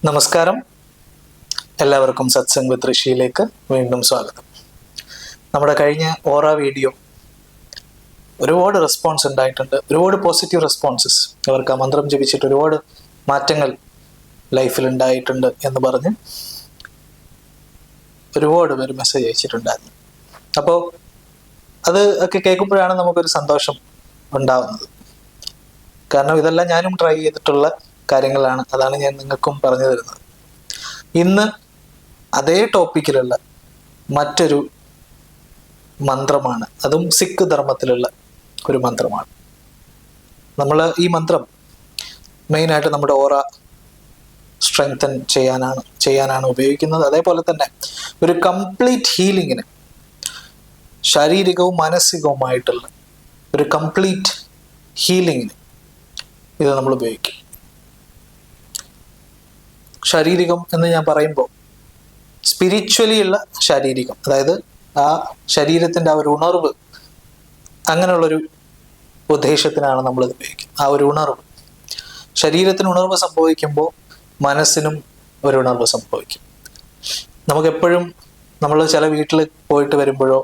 നമസ്കാരം, എല്ലാവർക്കും സത്സംഗ് വിത്ത് ഋഷിയിലേക്ക് വീണ്ടും സ്വാഗതം. നമ്മുടെ കഴിഞ്ഞ ഓറ വീഡിയോ ഒരുപാട് റെസ്പോൺസ് ഉണ്ടായിട്ടുണ്ട്, ഒരുപാട് പോസിറ്റീവ് റെസ്പോൺസസ്. അവർക്ക് ആ മന്ത്രം ജപിച്ചിട്ട് ഒരുപാട് മാറ്റങ്ങൾ ലൈഫിൽ ഉണ്ടായിട്ടുണ്ട് എന്ന് പറഞ്ഞ് ഒരുപാട് പേര് മെസ്സേജ് അയച്ചിട്ടുണ്ടായിരുന്നു. അപ്പോൾ അത് ഒക്കെ കേൾക്കുമ്പോഴാണ് നമുക്കൊരു സന്തോഷം ഉണ്ടാവുന്നത്. കാരണം ഇതെല്ലാം ഞാനും ട്രൈ ചെയ്തിട്ടുള്ള കാര്യങ്ങളാണ്. അതാണ് ഞാൻ നിങ്ങൾക്കും പറഞ്ഞു തരുന്നത്. ഇന്ന് അതേ ടോപ്പിക്കിലുള്ള മറ്റൊരു മന്ത്രമാണ്, അതും സിഖ് ധർമ്മത്തിലുള്ള ഒരു മന്ത്രമാണ്. നമ്മൾ ഈ മന്ത്രം മെയിനായിട്ട് നമ്മുടെ ഓറ സ്ട്രെങ്തൻ ചെയ്യാനാണ് ഉപയോഗിക്കുന്നത്. അതേപോലെ തന്നെ ഒരു കംപ്ലീറ്റ് ഹീലിങ്ങിന്, ശാരീരികവും മാനസികവുമായിട്ടുള്ള ഒരു കംപ്ലീറ്റ് ഹീലിങ്ങിന് ഇത് നമ്മൾ ഉപയോഗിക്കും. ശാരീരികം എന്ന് ഞാൻ പറയുമ്പോൾ സ്പിരിച്വലി ഉള്ള ശാരീരികം, അതായത് ആ ശരീരത്തിൻ്റെ ആ ഒരു ഉണർവ്, അങ്ങനെയുള്ളൊരു ഉദ്ദേശത്തിനാണ് നമ്മളിത് ഉപയോഗിക്കുന്നത്. ആ ഒരു ഉണർവ്, ശരീരത്തിന് ഉണർവ് സംഭവിക്കുമ്പോൾ മനസ്സിനും ഒരു ഉണർവ് സംഭവിക്കും. നമുക്കെപ്പോഴും നമ്മൾ ചില വീട്ടിൽ പോയിട്ട് വരുമ്പോഴോ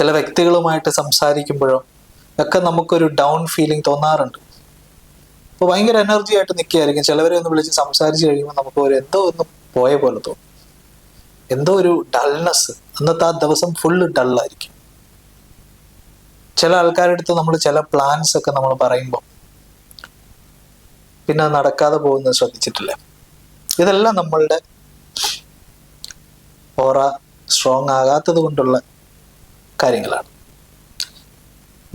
ചില വ്യക്തികളുമായിട്ട് സംസാരിക്കുമ്പോഴോ ഒക്കെ നമുക്കൊരു ഡൗൺ ഫീലിംഗ് തോന്നാറുണ്ട്. അപ്പോൾ ഭയങ്കര എനർജി ആയിട്ട് നിൽക്കുകയായിരിക്കും. ചിലവരെ ഒന്ന് വിളിച്ച് സംസാരിച്ച് കഴിയുമ്പോൾ നമുക്ക് ഒരു എന്തോ ഒന്ന് പോയ പോലെ തോന്നും, എന്തോ ഒരു ഡൾനെസ്. അന്നത്തെ ആ ദിവസം ഫുള്ള് ഡള്ളായിരിക്കും. ചില ആൾക്കാരുടെ അടുത്ത് നമ്മൾ ചില പ്ലാൻസ് ഒക്കെ നമ്മൾ പറയുമ്പോൾ പിന്നെ അത് നടക്കാതെ പോകുന്നത് ശ്രദ്ധിച്ചിട്ടില്ല. ഇതെല്ലാം നമ്മളുടെ ഓറ സ്ട്രോങ് ആകാത്തത് കൊണ്ടുള്ള കാര്യങ്ങളാണ്.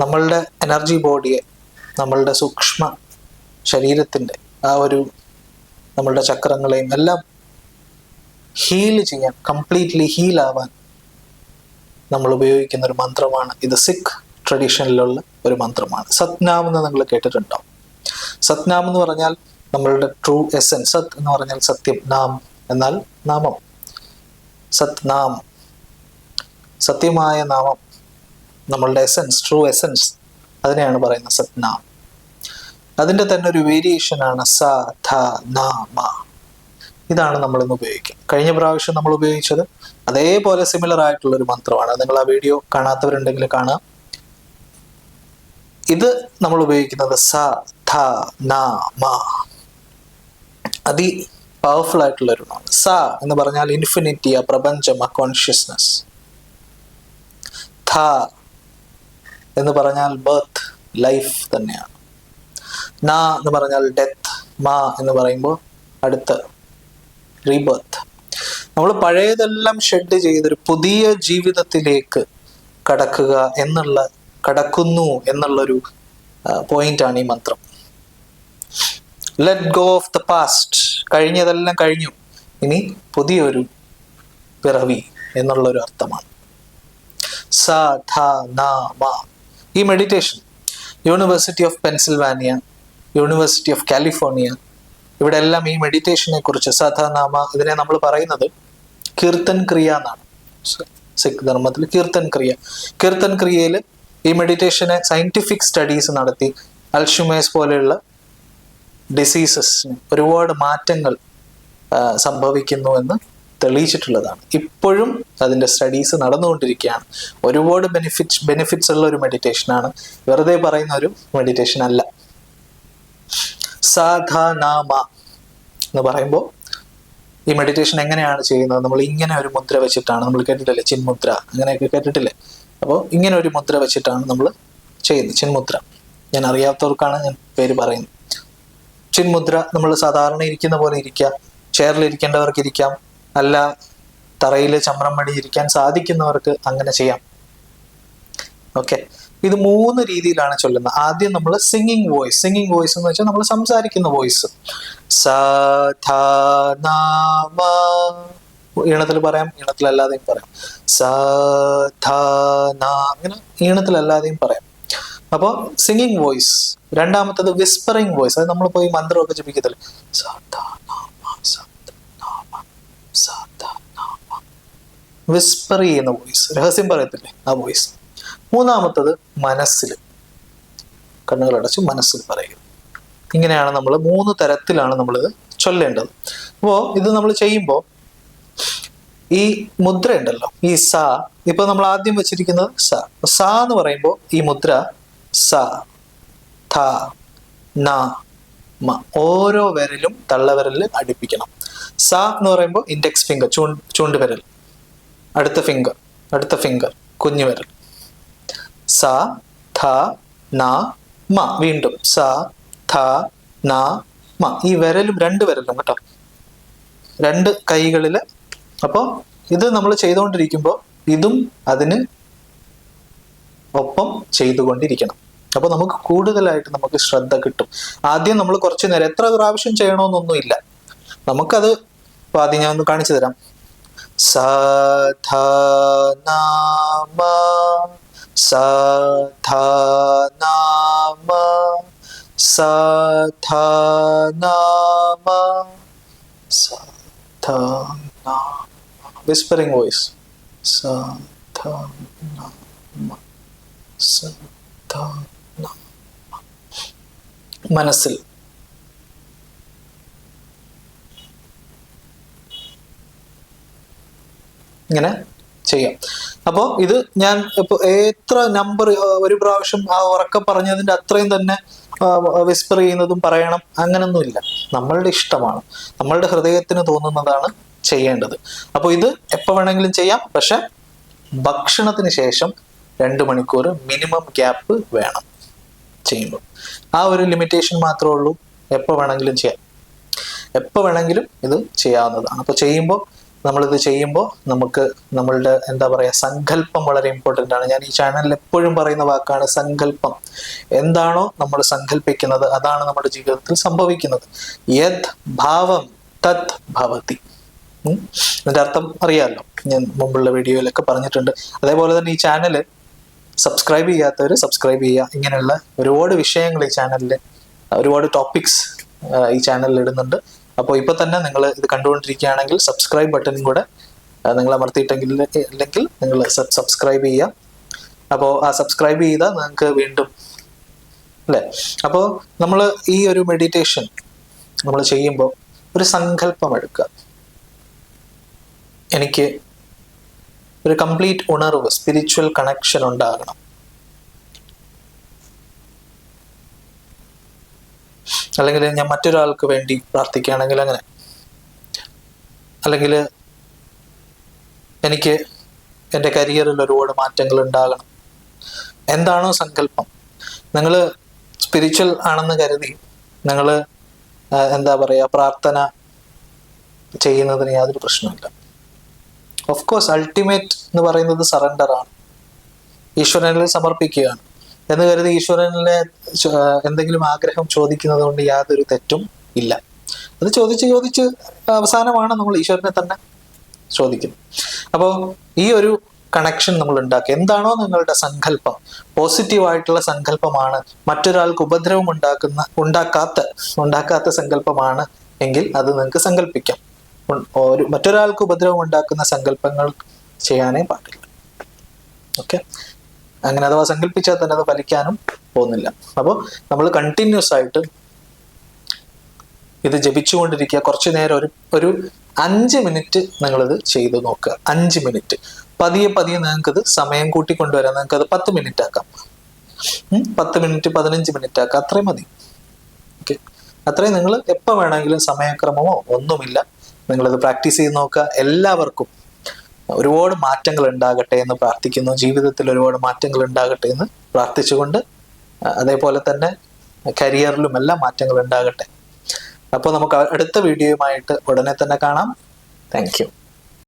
നമ്മളുടെ എനർജി ബോഡിയെ, നമ്മളുടെ സൂക്ഷ്മ ശരീരത്തിൻ്റെ ആ ഒരു നമ്മളുടെ ചക്രങ്ങളെയും എല്ലാം ഹീൽ ചെയ്യാൻ, കംപ്ലീറ്റ്ലി ഹീലാവാൻ നമ്മൾ ഉപയോഗിക്കുന്ന ഒരു മന്ത്രമാണ് ഇത്. സിഖ് ട്രഡീഷനിലുള്ള ഒരു മന്ത്രമാണ്. സത്നാം എന്ന് നിങ്ങൾ കേട്ടിട്ടുണ്ടാവും. സത്നാം എന്ന് പറഞ്ഞാൽ നമ്മളുടെ ട്രൂ എസൻസ്. സത് എന്ന് പറഞ്ഞാൽ സത്യം, നാം എന്നാൽ നാമം. സത്നാം, സത്യമായ നാമം, നമ്മളുടെ എസൻസ്, ട്രൂ എസൻസ്, അതിനെയാണ് പറയുന്നത് സത്നാം. അതിൻ്റെ തന്നെ ഒരു വേരിയേഷനാണ് സ ധ ന മ. ഇതാണ് നമ്മൾ ഇന്ന് ഉപയോഗിക്കുക. കഴിഞ്ഞ പ്രാവശ്യം നമ്മൾ ഉപയോഗിച്ചത് അതേപോലെ സിമിലർ ആയിട്ടുള്ള ഒരു മന്ത്രമാണ്. നിങ്ങൾ ആ വീഡിയോ കാണാത്തവരുണ്ടെങ്കിൽ കാണാം. ഇത് നമ്മൾ ഉപയോഗിക്കുന്നത് സ ധ ന മ. അതി പവർഫുൾ ആയിട്ടുള്ള ഒരു ആണ്. സ എന്ന് പറഞ്ഞാൽ ഇൻഫിനിറ്റി, ആ പ്രപഞ്ചം, ആ കോൺഷ്യസ്നസ്. ധ എന്ന് പറഞ്ഞാൽ ബർത്ത്, ലൈഫ് തന്നെയാണ്. ന എന്ന് പറഞ്ഞാൽ ഡെത്ത്. മ എന്ന് പറയുമ്പോൾ അടുത്ത റീബർത്ത്. നമ്മൾ പഴയതെല്ലാം ഷെഡ് ചെയ്തൊരു പുതിയ ജീവിതത്തിലേക്ക് കടക്കുന്നു എന്നുള്ളൊരു പോയിന്റാണ് ഈ മന്ത്രം. Let go of the past. കഴിഞ്ഞതെല്ലാം കഴിഞ്ഞു, ഇനി പുതിയൊരു പിറവി എന്നുള്ളൊരു അർത്ഥമാണ്. സ ധ ന മ. ഈ meditation university of Pennsylvania, university of California, ഇവിടെ എല്ലാം ഈ മെഡിറ്റേഷനെ കുറിച്ച്, സാധാനാമ, ഇതിനെ നമ്മൾ പറയുന്നത് കീർത്തൻ ക്രിയ എന്നാണ്. സിഖ് ധർമ്മത്തിൽ കീർത്തൻ ക്രിയയിൽ ഈ മെഡിറ്റേഷനെ സയന്റിഫിക് സ്റ്റഡീസ് നടത്തി അൽഷിമേഴ്സ് പോലെയുള്ള ഡിസീസസിന് ഒരുപാട് മാറ്റങ്ങൾ സംഭവിക്കുന്നു എന്ന് തെളിയിച്ചിട്ടുള്ളതാണ്. ഇപ്പോഴും അതിൻ്റെ സ്റ്റഡീസ് നടന്നുകൊണ്ടിരിക്കുകയാണ്. ഒരുപാട് ബെനിഫിറ്റ്സ് ഉള്ള ഒരു മെഡിറ്റേഷനാണ്, വെറുതെ പറയുന്ന ഒരു മെഡിറ്റേഷൻ അല്ല. സാധാനാമ എന്ന് പറയുമ്പോൾ ഈ മെഡിറ്റേഷൻ എങ്ങനെയാണ് ചെയ്യുന്നത്? നമ്മൾ ഇങ്ങനെ ഒരു മുദ്ര വെച്ചിട്ടാണ്, നമ്മൾ കേട്ടിട്ടില്ലേ ചിന്മുദ്ര, അങ്ങനെയൊക്കെ കേട്ടിട്ടില്ലേ? അപ്പോൾ ഇങ്ങനെ ഒരു മുദ്ര വെച്ചിട്ടാണ് നമ്മൾ ചെയ്യുന്നത്, ചിന്മുദ്ര. ഞാൻ അറിയാത്തവർക്കാണ് ഞാൻ പേര് പറയുന്നത്. ചിന്മുദ്ര നമ്മൾ സാധാരണ ഇരിക്കുന്ന പോലെ ഇരിക്കുക, ചെയറിൽ ഇരിക്കേണ്ടവർക്ക് ഇരിക്കാം, അല്ല തറയിൽ ചമ്രം മടി ഇരിക്കാൻ സാധിക്കുന്നവർക്ക് അങ്ങനെ ചെയ്യാം. ഓക്കെ, ഇത് 3 രീതിയിലാണ് ചൊല്ലുന്നത്. ആദ്യം നമ്മൾ സിംഗിങ് വോയിസ് എന്ന് വെച്ചാൽ നമ്മൾ സംസാരിക്കുന്ന വോയിസ്. സ ധ ന മ. ഈണത്തിൽ പറയാം, ഈണത്തിലല്ലാതെയും പറയാം. സ ധ ന, ഇങ്ങനെ ഈണത്തിലല്ലാതെയും പറയാം. അപ്പോൾ സിംഗിങ് വോയിസ്. രണ്ടാമത്തത് വിസ്പറിങ് വോയിസ്. അത് നമ്മൾ പോയി മന്ത്രമൊക്കെ ജപിക്കത്തില്ല, സ ധ ന മ, സ ധ ന മ, സ ധ ന മ. വിസ്പർ ചെയ്യുന്ന വോയിസ്, രഹസ്യം പറയത്തില്ലേ, ആ വോയിസ്. മൂന്നാമത്തത് മനസ്സിൽ, കണ്ണുകളടച്ച് മനസ്സിൽ പറയുക. ഇങ്ങനെയാണ് നമ്മൾ 3 തരത്തിലാണ് നമ്മളിത് ചൊല്ലേണ്ടത്. അപ്പോൾ ഇത് നമ്മൾ ചെയ്യുമ്പോൾ ഈ മുദ്ര ഉണ്ടല്ലോ, ഈ സ, ഇപ്പൊ നമ്മൾ ആദ്യം വെച്ചിരിക്കുന്നത് സ എന്ന് പറയുമ്പോൾ ഈ മുദ്ര സ, ഥ, ന, മ, ഓരോ വിരലും തള്ളവിരലിൽ അടുപ്പിക്കണം. സ എന്ന് പറയുമ്പോൾ ഇൻഡെക്സ് ഫിംഗർ, ചൂണ്ടുവിരൽ, അടുത്ത ഫിംഗർ കുഞ്ഞുവിരൽ. സ, ഥ, ന, മ, വീണ്ടും സ, ഥ, ന, മ. ഈ വിരലും, രണ്ട് വിരലും കേട്ടോ, രണ്ട് കൈകളില്. അപ്പോൾ ഇത് നമ്മൾ ചെയ്തുകൊണ്ടിരിക്കുമ്പോൾ ഇതും അതിന് ഒപ്പം ചെയ്തുകൊണ്ടിരിക്കണം. അപ്പൊ നമുക്ക് കൂടുതലായിട്ട് നമുക്ക് ശ്രദ്ധ കിട്ടും. ആദ്യം നമ്മൾ കുറച്ചു നേരം, എത്ര പ്രാവശ്യം ചെയ്യണമെന്നൊന്നും ഇല്ല, നമുക്കത് ആദ്യം ഞാൻ ഒന്ന് കാണിച്ചു തരാം. സ, ധ, ന, മ, സ, ധ, ന, മ, സ, ധ, ന, മ, സ, ധ, ന. Whispering voice. Sa, tha, na, ma. Sa, tha, na, ma. മനസ്സിൽ ഇങ്ങനെ ചെയ്യാം. അപ്പോൾ ഇത് ഞാൻ ഇപ്പൊ എത്ര നമ്പർ ഒരു പ്രാവശ്യം ആ ഉറക്കം പറഞ്ഞതിന്റെ അത്രയും തന്നെ വിസ്പർ ചെയ്യുന്നതും പറയണം അങ്ങനൊന്നുമില്ല. നമ്മളുടെ ഇഷ്ടമാണ്, നമ്മളുടെ ഹൃദയത്തിന് തോന്നുന്നതാണ് ചെയ്യേണ്ടത്. അപ്പോൾ ഇത് എപ്പോൾ വേണമെങ്കിലും ചെയ്യാം, പക്ഷെ ഭക്ഷണത്തിന് ശേഷം 2 മണിക്കൂർ മിനിമം ഗ്യാപ്പ് വേണം ചെയ്യുമ്പോൾ. ആ ഒരു ലിമിറ്റേഷൻ മാത്രമേ ഉള്ളൂ. എപ്പോൾ വേണമെങ്കിലും ചെയ്യാം, എപ്പോൾ വേണമെങ്കിലും ഇത് ചെയ്യാവുന്നതാണ്. അപ്പോൾ നമ്മളിത് ചെയ്യുമ്പോൾ നമുക്ക് നമ്മളുടെ എന്താ പറയുക, സങ്കല്പം വളരെ ഇമ്പോർട്ടൻ്റ് ആണ്. ഞാൻ ഈ ചാനലിൽ എപ്പോഴും പറയുന്ന വാക്കാണ് സങ്കല്പം. എന്താണോ നമ്മൾ സങ്കല്പിക്കുന്നത് അതാണ് നമ്മുടെ ജീവിതത്തിൽ സംഭവിക്കുന്നത്. യത് ഭാവം തത് ഭവതി. അതിന്റെ അർത്ഥം അറിയാമല്ലോ, ഞാൻ മുമ്പുള്ള വീഡിയോയിലൊക്കെ പറഞ്ഞിട്ടുണ്ട്. അതേപോലെ തന്നെ ഈ ചാനൽ സബ്സ്ക്രൈബ് ചെയ്യാത്തവർ സബ്സ്ക്രൈബ് ചെയ്യുക. ഇങ്ങനെയുള്ള ഒരുപാട് വിഷയങ്ങൾ ഈ ചാനലിൽ, ഒരുപാട് ടോപ്പിക്സ് ഈ ചാനലിൽ ഇടുന്നുണ്ട്. അപ്പോൾ ഇപ്പൊ തന്നെ നിങ്ങൾ ഇത് കണ്ടുകൊണ്ടിരിക്കുകയാണെങ്കിൽ സബ്സ്ക്രൈബ് ബട്ടണും കൂടെ നിങ്ങൾ അമർത്തിയിട്ടെങ്കിൽ നിങ്ങൾ സബ്സ്ക്രൈബ് ചെയ്യുക. അപ്പോൾ ആ സബ്സ്ക്രൈബ് ചെയ്താൽ നിങ്ങൾക്ക് വീണ്ടും അല്ലേ. അപ്പോൾ നമ്മൾ ഈ ഒരു മെഡിറ്റേഷൻ നമ്മൾ ചെയ്യുമ്പോൾ ഒരു സങ്കല്പം എടുക്കുക. എനിക്ക് ഒരു കംപ്ലീറ്റ് ഉണർവ്, സ്പിരിച്വൽ കണക്ഷൻ ഉണ്ടാകണം. അല്ലെങ്കിൽ ഞാൻ മറ്റൊരാൾക്ക് വേണ്ടി പ്രാർത്ഥിക്കുകയാണെങ്കിൽ അങ്ങനെ, അല്ലെങ്കിൽ എനിക്ക് എൻ്റെ കരിയറിൽ ഒരുപാട് മാറ്റങ്ങൾ ഉണ്ടാകണം. എന്താണോ സങ്കല്പം, നിങ്ങൾ സ്പിരിച്വൽ ആണെന്ന് കരുതി നിങ്ങൾ എന്താ പറയുക, പ്രാർത്ഥന ചെയ്യുന്നതിന് യാതൊരു പ്രശ്നമില്ല. ഓഫ് കോഴ്സ് അൾട്ടിമേറ്റ് എന്ന് പറയുന്നത് സറണ്ടർ ആണ്, ഈശ്വരനിൽ സമർപ്പിക്കുകയാണ് എന്ന് കരുതി ഈശ്വരനിലെ എന്തെങ്കിലും ആഗ്രഹം ചോദിക്കുന്നത് കൊണ്ട് യാതൊരു തെറ്റും ഇല്ല. അത് ചോദിച്ച് അവസാനമാണ് നമ്മൾ ഈശ്വരനെ തന്നെ ചോദിക്കുന്നത്. അപ്പോൾ ഈ ഒരു കണക്ഷൻ നമ്മൾ ഉണ്ടാക്കുക. എന്താണോ നിങ്ങളുടെ സങ്കല്പം, പോസിറ്റീവായിട്ടുള്ള സങ്കല്പമാണ്, മറ്റൊരാൾക്ക് ഉപദ്രവം ഉണ്ടാക്കാത്ത സങ്കല്പമാണ് എങ്കിൽ അത് നിങ്ങൾക്ക് സങ്കല്പിക്കാം. മറ്റൊരാൾക്ക് ഉപദ്രവം ഉണ്ടാക്കുന്ന സങ്കല്പങ്ങൾ ചെയ്യാനേ പാടില്ല. ഓക്കെ, അങ്ങനെ അഥവാ സങ്കല്പിച്ചാൽ തന്നെ അത് ഫലിക്കാനും പോകുന്നില്ല. അപ്പോൾ നമ്മൾ കണ്ടിന്യൂസ് ആയിട്ട് ഇത് ജപിച്ചുകൊണ്ടിരിക്കുക. കുറച്ചു നേരം ഒരു 5 മിനിറ്റ് നിങ്ങളിത് ചെയ്തു നോക്കുക. 5 മിനിറ്റ് പതിയെ നിങ്ങൾക്കിത് സമയം കൂട്ടിക്കൊണ്ടുവരാം. നിങ്ങൾക്കത് 10 മിനിറ്റ് ആക്കാം, 10 മിനിറ്റ് 15 മിനിറ്റ് ആക്കാം, അത്രയും മതി. ഓക്കെ, അത്രയും നിങ്ങൾ എപ്പോൾ വേണമെങ്കിലും, സമയക്രമമോ ഒന്നുമില്ല, നിങ്ങളിത് പ്രാക്ടീസ് ചെയ്ത് നോക്കുക. എല്ലാവർക്കും ഒരുപാട് മാറ്റങ്ങൾ ഉണ്ടാകട്ടെ എന്ന് പ്രാർത്ഥിക്കുന്നു. ജീവിതത്തിൽ ഒരുപാട് മാറ്റങ്ങൾ ഉണ്ടാകട്ടെ എന്ന് പ്രാർത്ഥിച്ചുകൊണ്ട്, അതേപോലെ തന്നെ കരിയറിലും എല്ലാം മാറ്റങ്ങൾ ഉണ്ടാകട്ടെ. അപ്പോൾ നമുക്ക് അടുത്ത വീഡിയോയുമായിട്ട് ഉടനെ തന്നെ കാണാം. Thank you.